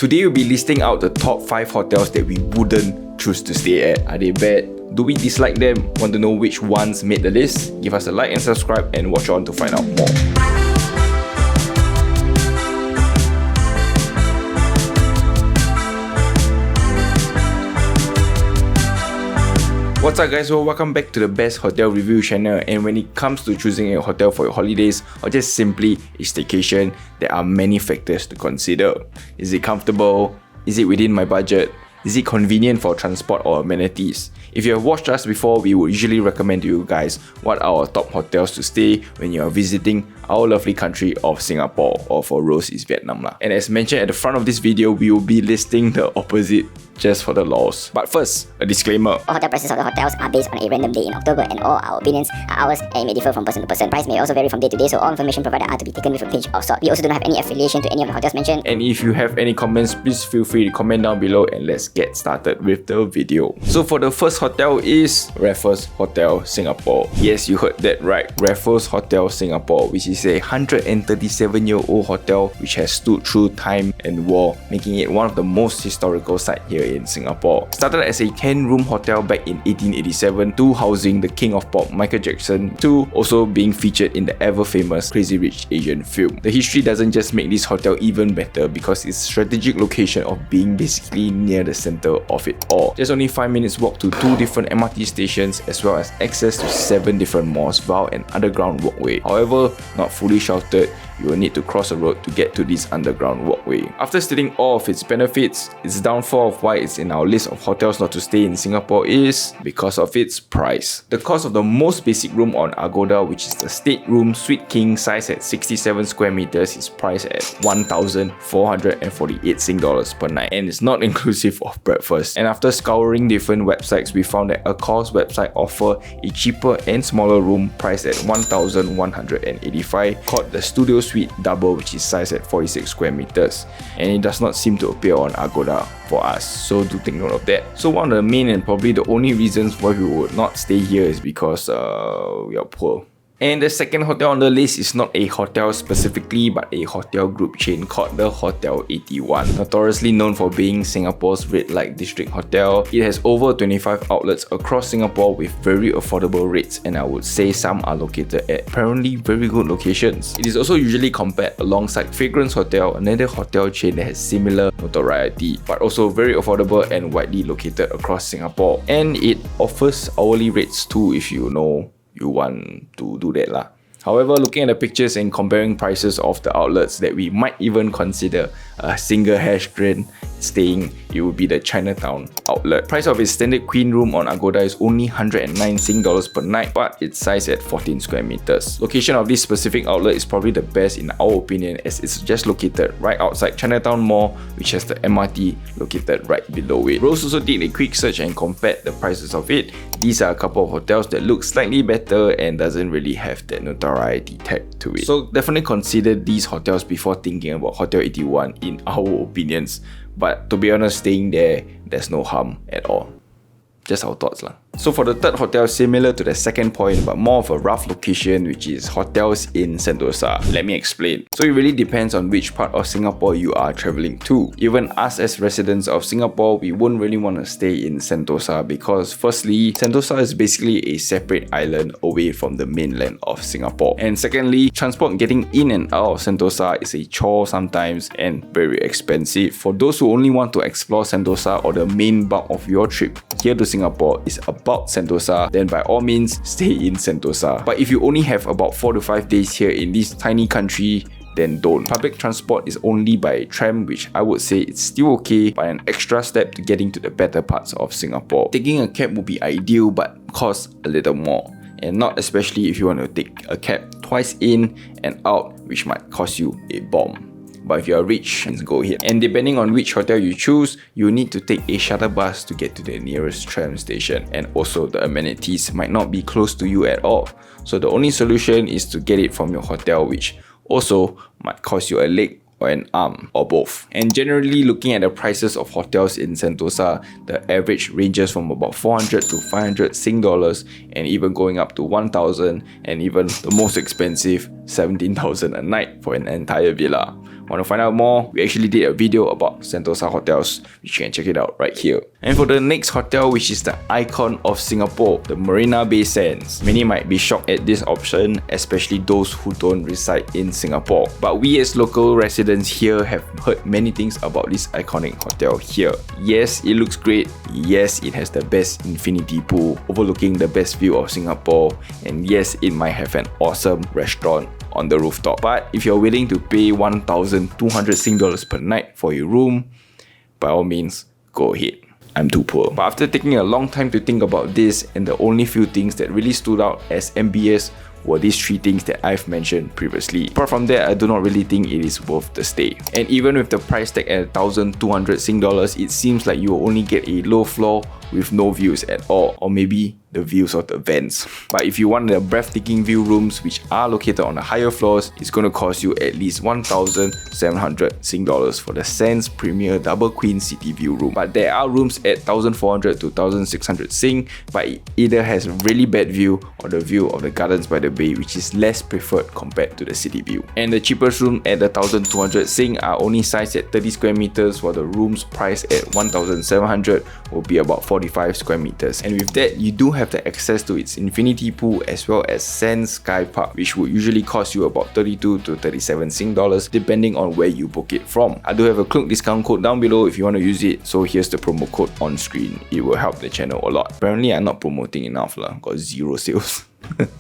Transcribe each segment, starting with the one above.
Today we'll be listing out the top 5 hotels that we wouldn't choose to stay at. Are they bad? Do we dislike them? Want to know which ones made the list? Give us a like and subscribe and watch on to find out more. What's up guys, well welcome back to the best hotel review channel, and when it comes to choosing a hotel for your holidays or just simply a staycation, there are many factors to consider. Is it comfortable? Is it within my budget? Is it convenient for transport or amenities? If you have watched us before, we would usually recommend to you guys what are our top hotels to stay when you are visiting our lovely country of Singapore, or for Rose is Vietnam lah. And as mentioned at the front of this video, we will be listing the opposite just for the lols. But first, a disclaimer. All hotel prices of the hotels are based on a random day in October, and all our opinions are ours and may differ from person to person. Price may also vary from day to day, so all information provided are to be taken with a pinch of salt. We also do not have any affiliation to any of the hotels mentioned. And if you have any comments, please feel free to comment down below, and let's get started with the video. So for the first hotel is Raffles Hotel Singapore. Yes, you heard that right. Raffles Hotel Singapore, which is a 137-year-old hotel which has stood through time and war, making it one of the most historical sites here in Singapore. Started as a 10-room hotel back in 1887 to housing the king of pop Michael Jackson, to also being featured in the ever-famous Crazy Rich Asian film. The history doesn't just make this hotel even better because its strategic location of being basically near the center of it all. Just only 5 minutes walk to 2 different MRT stations, as well as access to 7 different malls via an underground walkway. However, not fully sheltered, you will need to cross a road to get to this underground walkway. After stating all of its benefits, its downfall of why it's in our list of hotels not to stay in Singapore is because of its price. The cost of the most basic room on Agoda, which is the stateroom suite king size at 67 square meters, is priced at 1,448 Sing dollars per night, and it's not inclusive of breakfast. And after scouring different websites, we found that Accor's website offer a cheaper and smaller room priced at 1,185 called the Studio Suite Double, which is sized at 46 square meters, and it does not seem to appear on Agoda for us, so do take note of that. So one of the main and probably the only reasons why we would not stay here is because we are poor. And the second hotel on the list is not a hotel specifically, but a hotel group chain called the Hotel 81. Notoriously known for being Singapore's red light district hotel, it has over 25 outlets across Singapore with very affordable rates, and I would say some are located at apparently very good locations. It is also usually compared alongside Fragrance Hotel, another hotel chain that has similar notoriety, but also very affordable and widely located across Singapore. And it offers hourly rates too if you know you want to do that lah. However, looking at the pictures and comparing prices of the outlets that we might even consider a single hash grain staying, it would be the Chinatown outlet. Price of its standard queen room on Agoda is only 109 Sing dollars per night, but it's sized at 14 square meters. Location of this specific outlet is probably the best in our opinion, as it's just located right outside Chinatown Mall, which has the MRT located right below it. Rose also did a quick search and compared the prices of it. These are a couple of hotels that look slightly better and doesn't really have that notoriety tag to it. So definitely consider these hotels before thinking about Hotel 81 in our opinions. But to be honest, staying there, there's no harm at all. Just our thoughts lah. So for the third hotel, similar to the second point but more of a rough location, which is hotels in Sentosa. Let me explain. So it really depends on which part of Singapore you are travelling to. Even us as residents of Singapore, we won't really want to stay in Sentosa because firstly, Sentosa is basically a separate island away from the mainland of Singapore. And secondly, transport getting in and out of Sentosa is a chore sometimes and very expensive. For those who only want to explore Sentosa, or the main bulk of your trip here to Singapore is about Sentosa, then by all means stay in Sentosa. But if you only have about 4 to 5 days here in this tiny country, then don't. Public transport is only by tram, which I would say it's still okay, but an extra step to getting to the better parts of Singapore. Taking a cab would be ideal but costs a little more, and not especially if you want to take a cab twice in and out, which might cost you a bomb. But if you are rich, go ahead. And depending on which hotel you choose, you need to take a shuttle bus to get to the nearest tram station, and also the amenities might not be close to you at all. So the only solution is to get it from your hotel, which also might cost you a leg or an arm or both. And generally, looking at the prices of hotels in Sentosa, the average ranges from about 400 to 500 Sing dollars, and even going up to 1,000, and even the most expensive 17,000 a night for an entire villa. Want to find out more? We actually did a video about Sentosa hotels, which you can check it out right here. And for the next hotel, which is the icon of Singapore, the Marina Bay Sands. Many might be shocked at this option, especially those who don't reside in Singapore. But we as local residents here have heard many things about this iconic hotel here. Yes, it looks great. Yes, it has the best infinity pool overlooking the best view of Singapore. And yes, it might have an awesome restaurant on the rooftop. But if you're willing to pay 1,200 Sing dollars per night for your room, by all means, go ahead. I'm too poor. But after taking a long time to think about this, and the only few things that really stood out as MBS were these three things that I've mentioned previously. Apart from that, I do not really think it is worth the stay. And even with the price tag at 1,200 Sing dollars, it seems like you will only get a low floor with no views at all, or maybe the views of the vents. But if you want the breathtaking view rooms which are located on the higher floors, it's going to cost you at least 1,700 Sing dollars for the Sands Premier Double Queen City View room. But there are rooms at 1,400 to 1,600 Sing, but it either has a really bad view or the view of the Gardens by the Bay, which is less preferred compared to the city view. And the cheapest room at the 1,200 Sing are only sized at 30 square meters, while the rooms priced at 1,700 will be about 45 square meters. And with that, you do have the access to its infinity pool as well as Sands Sky Park, which would usually cost you about 32 to 37 Sing dollars depending on where you book it from. I do have a Klook discount code down below if you want to use it, so here's the promo code on screen. It will help the channel a lot. Apparently I'm not promoting enough lah, got zero sales.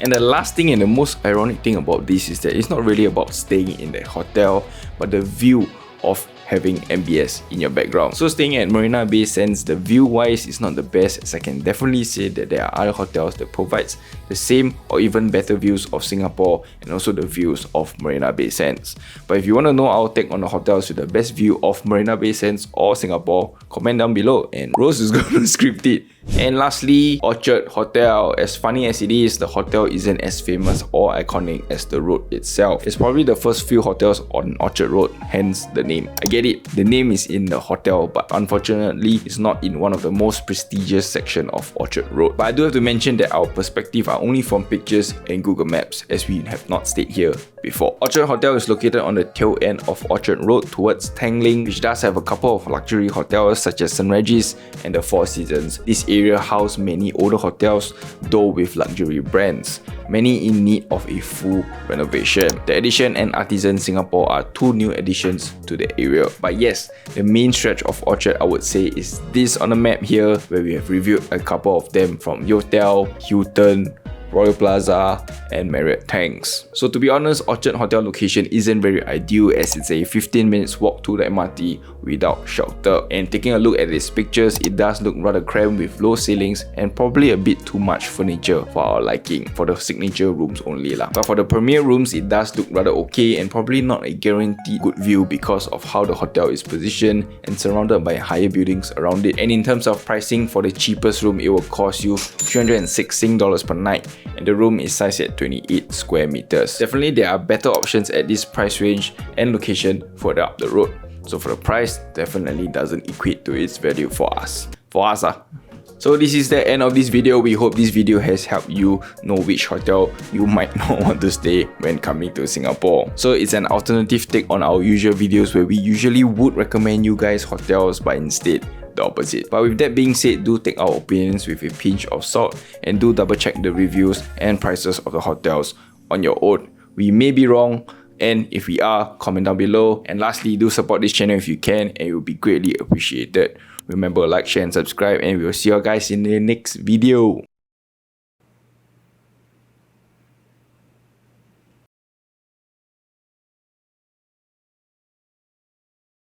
And the last thing and the most ironic thing about this is that it's not really about staying in the hotel, but the view of having MBS in your background. So staying at Marina Bay Sands, the view wise is not the best, as I can definitely say that there are other hotels that provides the same or even better views of Singapore and also the views of Marina Bay Sands. But if you want to know our take on the hotels with the best view of Marina Bay Sands or Singapore, comment down below and Rose is going to script it. And lastly, Orchard Hotel. As funny as it is, the hotel isn't as famous or iconic as the road itself. It's probably the first few hotels on Orchard Road, hence the name. I get it, the name is in the hotel, but unfortunately, it's not in one of the most prestigious section of Orchard Road. But I do have to mention that our perspective are only from pictures and Google Maps, as we have not stayed here before. Orchard Hotel is located on the tail end of Orchard Road towards Tanglin, which does have a couple of luxury hotels such as St. Regis and the Four Seasons. This area houses many older hotels, though with luxury brands, many in need of a full renovation. The Edition and Artisan Singapore are two new additions to the area. But yes, the main stretch of Orchard I would say is this on the map here, where we have reviewed a couple of them from Yotel, Hilton, Royal Plaza and Marriott Tanks. So to be honest, Orchard Hotel location isn't very ideal, as it's a 15 minutes walk to the MRT without shelter. And taking a look at its pictures, it does look rather cramped with low ceilings and probably a bit too much furniture for our liking, for the signature rooms only lah. But for the premier rooms, it does look rather okay and probably not a guaranteed good view because of how the hotel is positioned and surrounded by higher buildings around it. And in terms of pricing, for the cheapest room, it will cost you 306 Sing dollars per night, and the room is sized at 28 square meters. Definitely there are better options at this price range and location further up the road. So for the price, definitely doesn't equate to its value for us. So this is the end of this video. We hope this video has helped you know which hotel you might not want to stay when coming to Singapore. So it's an alternative take on our usual videos where we usually would recommend you guys hotels, but instead the opposite. But with that being said, do take our opinions with a pinch of salt and do double check the reviews and prices of the hotels on your own. We may be wrong, and if we are, comment down below. And lastly, do support this channel if you can, and it will be greatly appreciated. Remember, like, share and subscribe, and we will see you guys in the next video.